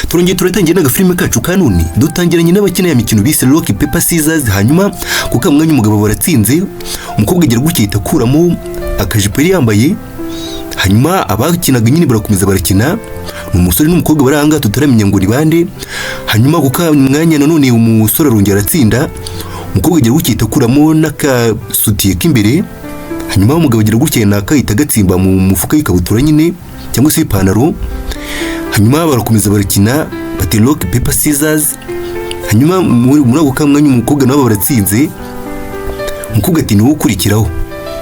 turongeye turatangiye n'agafilime kacu kanuni dutangiranye n'abakina ya mikino bise Rock Paper Scissors. hanyuma kuko mwanya umugabo baratsinze umukobwa agira gukita kuramo akajipo yari yambaye. hanyuma abakinaga nyine barakomeza barakina, umusore n'umukobwa baranga tutaramenya ngo ribande. hanyuma kuko mwanya nanone umusore arongera atsinda, umukobwa agira gukita kuramo n'akasutiye k'imbere. hanyuma umugabo agira gukina akahita gatsimba mu mufuka y'ikabutura nyine cyangwa se ipantaro. hanyuma barakomeza barakina bati Rock Paper Scissors. hanyuma muri ako kamwanya umukobwa nabo baratsinze, umukobwa ati niwo ukurikiraho.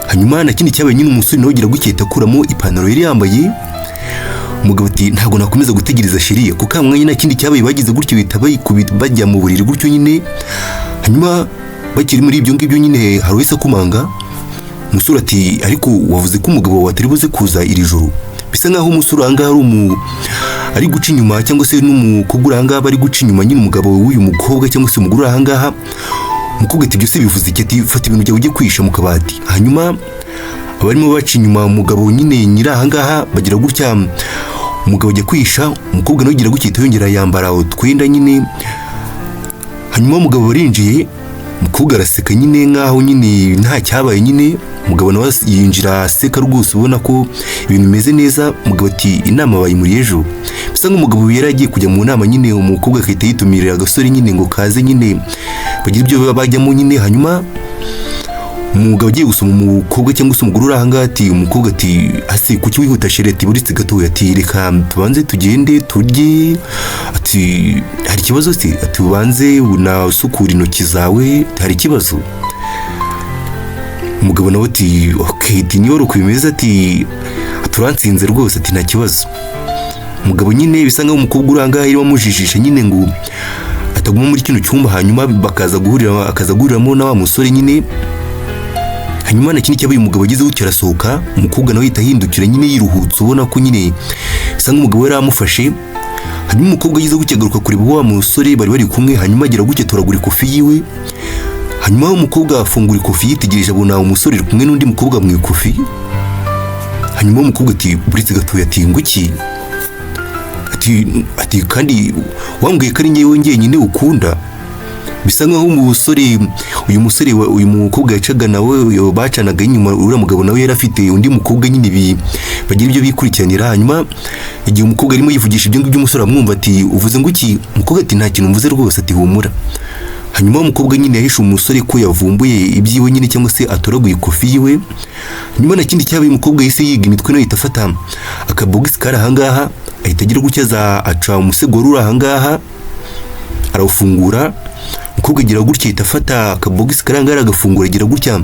hanyuma nakindi cyabaye nyine umusore nawe agira gukita kuramo ipantaro yari yambaye. umugabo ati ntabwo nakomeza gutegereza shiriye kuko mwanya nakindi cyabaye bagize gutyo bitabaye bajya mu buriri gutyo nyine. hanyuma bakiri muri ibyo ngibyo nyine hari wese kumanga. umusore ati ariko wavuze ko umugabo watari buze kuza iri joro. bisa nkaho umusore anga ari guca inyuma cyangwa se n'umukobwa uranga bari guca inyuma nyine umugabo w'uyu mukobwa cyangwa se umugore uranga. umukobwa ati byose bivuze iki? ati fata ibintu byawe ujye kwisha mu kabati. hanyuma abarimo baca inyuma umugabo nyine nyira ahangaha bagira gutya, umugabo ajya kwisha, umukobwa nawe agira gukita yongera yambara utwenda nyine. hanyuma umugabo barinjiye, umukobwa araseka nyine nkaho nyine nta cyabaye nyine. umugabo nawe yinjira aseka rwose ubona ko ibintu bimeze neza. umugabo ati inama bayimuriye ejo. bisa nk'umugabo yari agiye kujya mu nama nyine, umukobwa akahita yitumira agasore nyine ngo kaze nyine bagira ibyo bajyamo nyine. hanyuma umugabo agiye gusoma umukobwa cyangwa se umugore uranga ati umukobwa ati ase kuki wihuta shere? ati buritse gato. ati reka tubanze tugende turye. ati hari ikibazo se? ati ubanze unasukura intoki zawe, hari ikibazo? umugabo nawe ati okay, ati niba uko bimeze ati turansinze rwose. ati nta kibazo. umugabo nyine bisa nkaho umukobwa uranga ari wamujijisha nyine ngo ataguma muri kino cyumba. hanyuma bakaza guhuriramo na wa musore nyine. hanyuma nakindi cyabaye umugabo agize gutya arasohoka, umukobwa nawe yita hindukira nyine yiruhutse ubona ko nyine bisa nk'umugabo yari amufashe. hanyuma umukobwa agize gutya agaruka kureba wa musore bari kumwe. hanyuma agira gutya toragura ikofi yiwe. hanyuma umukobwa afungura ikofi yitegereje abona umusore kumwe n'undi mukobwa mu ikofi. hanyuma umukobwa ati buritse gatoya ati nguki? ati kandi wambwiye ko ari ngewe njyenyine ukunda. bisa nkaho uyu mukobwa Yacaga nawe bacanaga inyuma, uriya mugabo nawe yari afite undi mukobwa nyine bagira ibyo bikurikiranira. hanyuma igihe umukobwa arimo yivugisha ibyo ngibyo umusore amwumva ati uvuze nguki? umukobwa ati nta kintu mvuze rwose. ati humura. hanyuma umukobwa nyine yahishe umusore ko yavumbuye ibyiwe nyine cyangwa se atoraguye ikofi yiwe. hanyuma nakindi cyabaye umukobwa yise yiga imitwe nawe ahita afata akabogisi kari ahangaha ahita agira gutya aca umusego wari uri ahangaha arawufungura. umukobwa agira gutya ahita afata akabogisi kari ahangaha agafungura, agira gutya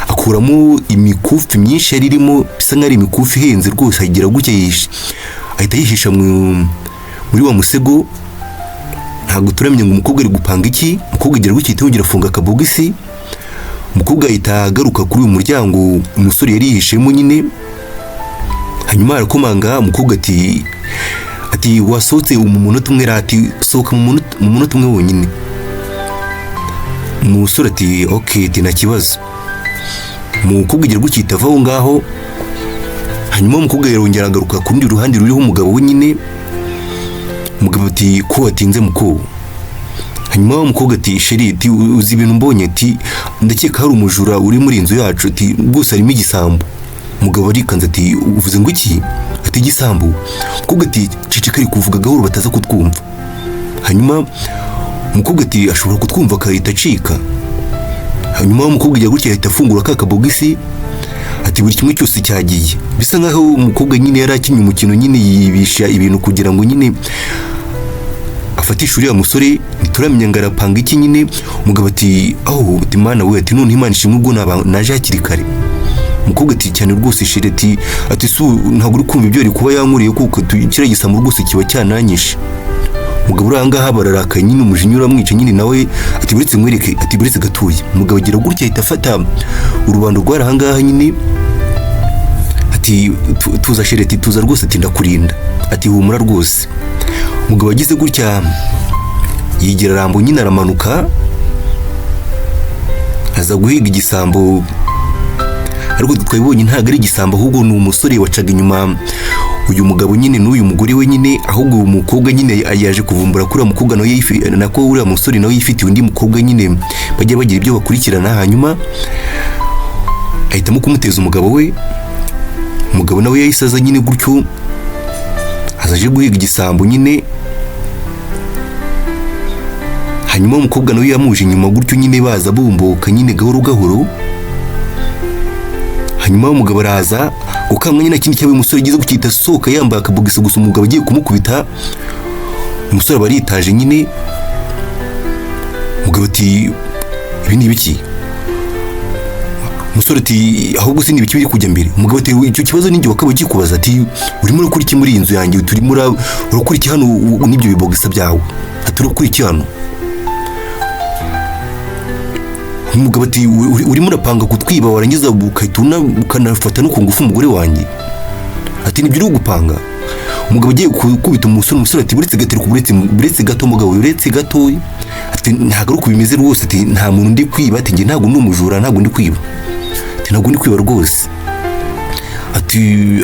akuramo imikufi myinshi yari irimo, bisa nk'ari imikufi ihenze rwose. agira gutya ahita yihisha muri wa musego. ntabwo turamenya ngo umukobwa ari gupanga iki. umukobwa agira gutya ahita yongera afunga akabogisi. umukobwa ahita agaruka kuri uyu muryango umusore yari yihishemo nyine. hanyuma arakomanga, umukobwa ati wasohotse mu munota umwe? ati sohoka mu munota umwe wonyine. umusore ati okay, ati nta kibazo. umukobwa agira gutya ahita ava aho ngaho. hanyuma umukobwa yarongera agaruka ku rundi ruhande ruriho umugabo we nyine. umugabo ati ko watinze muko? hanyuma umukobwa ati sheri, ati uzi ibintu mbonye? ati ndakeka hari umujura uri muri inzu yacu. ati Gusa harimo igisambo. umugabo arikanze ati uvuze ngo iki? ati igisambo. umukobwa ati ceceka ari kuvuga gahoro bataza kutwumva. hanyuma umukobwa ati ashobora kutwumva akahita acika. hanyuma umukobwa agira gutya ahita afungura ka kabogisi. ati buri kimwe cyose cyagiye. bisa nkaho umukobwa nyine yari akinnye umukino nyine yibisha ibintu kugira ngo nyine afatisha uriya musore. ntituramenya ngo arapanga iki nyine. umugabo ati aho ati mana we, ati none Imana ishimwe ubwo naje hakiri kare. umukobwa ati cyane rwose shire. ati su ntabwo uri kumva ibyo ari kuba yankuriye kuko kiriya gisambo rwose kiba cyananyishe. umugabo urangaha bararakaye nyine, umujinya uramwica nyine nawe. ati buretse nkwereke. ati buretse gatuye. umugabo agira gutya ahita afata urubando rwari ahangaha nyine. ati tuza shire, ati tuza rwose, ati ndakurinda. ati humura rwose. umugabo agize gutya yigira rambo nyine aramanuka aza guhiga igisambo. ariko twabibonye ntabwo ari igisambo ahubwo ni umusore wacaga inyuma uyu mugabo nyine n'uyu mugore we nyine, ahubwo umukobwa nyine yaje kuvumbura kuri umukobwa nawe nako uriya musore nawe yifitiye undi mukobwa nyine bajya bagira ibyo bakurikirana, hanyuma ahitamo kumuteza umugabo we. Umugabo nawe yayisaza nyine gutyo, azaje guhiga igisambo nyine. Hanyuma umukobwa nawe yamuje inyuma gutyo nyine, baza bumboka nyine gahoro gahoro. Hanyuma umugabo araza gukamwa nyine, kindi cyabaye umusore gize gukita soka yambaye akabogisi gusa, umugabo agiye kumukubita. Umusore baritaje nyine. Umugabo ati ibi ni ibiki? Umusore ati ahubwo si n'ibiki biri kujya mbere. Umugabo ati icyo kibazo ninjye wakaba ugiye kubaza, ati urimo urakora iki muri inzu yanjye? Turimo urakora iki hano n'ibyo bibogisa byawe? Ati urakora iki hano? Umugabo ati urimo urapanga kutwiba warangiza ukahita ukanafata no ku ngufu umugore wanjye? Ati nibyo uri gupanga? Umugabo agiye kubita umusore ati buretse gato umugabo, buretse gato. Ati ntabwo ari uko bimeze rwose, ati nta muntu ndi kwiba, ati njye ntabwo ndi umujura, ntabwo ndi kwiba, ati ntabwo ndi kwiba rwose, ati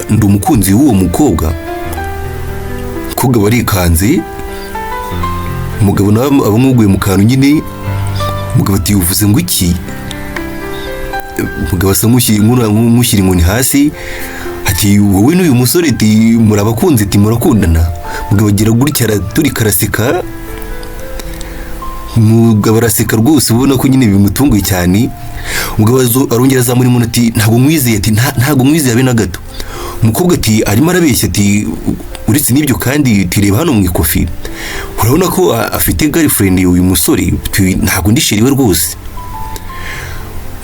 ndi umukunzi w'uwo mukobwa. Umukobwa barikanze, umugabo nawe aba nk'uguye mu kantu nyine. Umugabo ati uvuze ngo iki? Umugabo asa nk'ushyira inkoni hasi, ati wowe n'uyu musore ati murabakunze, ati murakundana? Umugabo agira gutya araturika araseka. Umugabo araseka rwose, ubona ko nyine bimutunguye cyane. Umugabo arongera azamura imuntu ati ntabwo mwizeye, ati ntabwo mwizeye habe na gato. Umukobwa ati arimo arabeshya, ati uretse n'ibyo kandi tureba hano mu ikofi urabona ko afite girlfriend uyu musore, ntabwo ndishiriwe rwose.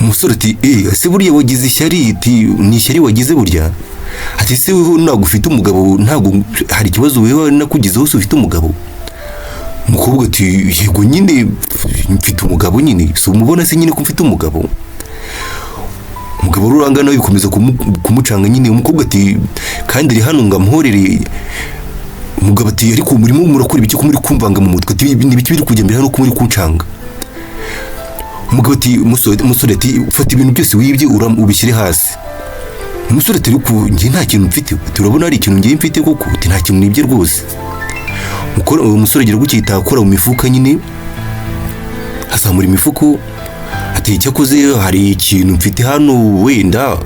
Umusore ati ese burya wagize ishyari? Ati ni ishyari wagize burya? Ati se weho ntabwo ufite umugabo? Ntabwo hari ikibazo weho nakugizeho se ufite umugabo? Umukobwa ati yego nyine mfite umugabo nyine, so umubona se nyine ko mfite umugabo. Umugabo ruranga nawe bikomeza kumucanga nyine. Umukobwa ati kandi ri hano ngamuhorere. Umugabo ati ariko murimo murakora ibiki ko muri kumvanga mu mutwe? Ati n'ibiki biri kujya mbere hano ko muri kuncanga? Umugabo ati umusore ati ufata ibintu byose wibye ubishyire hasi. Umusore ati ariko njye nta kintu mfite. Turabona ari ikintu njye mfite koko? Ati nta kintu nibye rwose. Umusore agira gukita akora mu mifuka nyine, azamura imifuko. Ati cyakoze hari ikintu mfite hano wenda.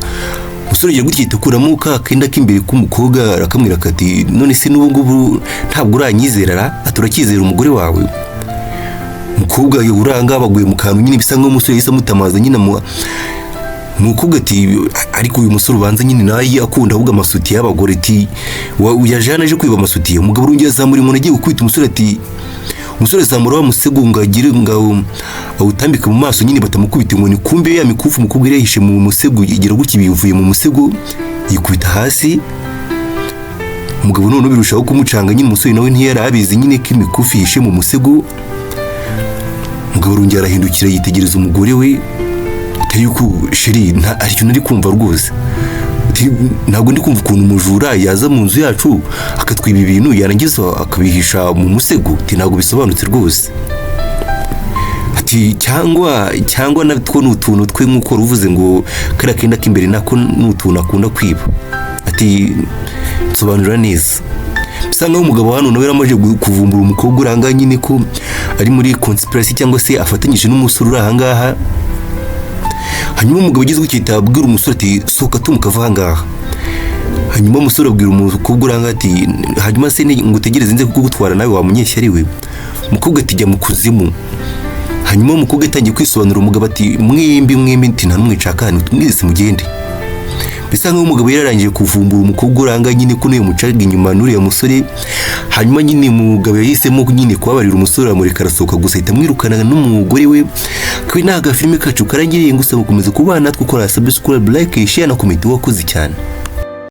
Umusore agira gukita akuramo kakenda k'imbere k'umukobwa, arakamwira ati none se n'ubu ngubu ntabwo uranyizera? Ati urakizera umugore wawe? Umukobwa uranga baguye mu kantu nyine, bisa nk'umusore yise amutamaza nyine. Umukobwa ati ariko uyu musore ubanza nyine naye akunda ahubwo amasuti y'abagore, ati yajana aje kwiba amasuti. Umugabo urongera azamura umuntu agiye gukubita umusore, ati umusore azamura wa musego ngo agire ngo awutambike mu maso nyine, batamukubita inkoni. Kumbe ya mikufu umukobwa yahishe mu musego, igira gutya bivuye mu musego yikubita hasi. Umugabo none birushaho kumucanga nyine. Umusore nawe ntiyari abizi nyine ko imikufi ihishe mu musego. Umugabo urongera arahindukira yitegereza umugore we, yuko sheri ari cyo nari kumva rwose. Ntabwo ndi kumva ukuntu umujura yaza mu nzu yacu akatwiba ibintu yarangiza akabihisha mu musego. Ati ntabwo bisobanutse rwose. Ati cyangwa natwo n'utuntu twe nk'uko ruvuze ngo kariya kenda k'imbere nako n'utuntu akunda kwiba. Ati sobanura neza. Bisa nkaho umugabo hano nawe yaramaje kuvumbura umukobwa uranga nyine ko ari muri conspiracy cyangwa se afatanyije n'umusore uri ahangaha. Hanyuma umugabo ugize gukita abwira umusore ati soka tumukava ahangaha. Hanyuma umusore abwira umukobwa uranga ati hanyuma se ngo utegereze nze kugutwara nawe wa munyeshyari we? Umukobwa ati jya mu kuzimu. Hanyuma umukobwa atangiye kwisobanura. Umugabo ati mwembi ati nta numwe nshaka hano, mwese mugende. Bisa nkaho umugabo yararangije kuvumbura umukobwa uranga nyine ko niyo mucaga inyuma n'uriya musore. Hanyuma nyine umugabo yahisemo nyine kubabarira umusore, amureka arasohoka gusa ahita amwirukana n'umugore we. Kwe naga filime kacu karangiriye, ngusaba gukomeza kubana natwe, ukora subscribe, like, share na comment. Wakoze cyane.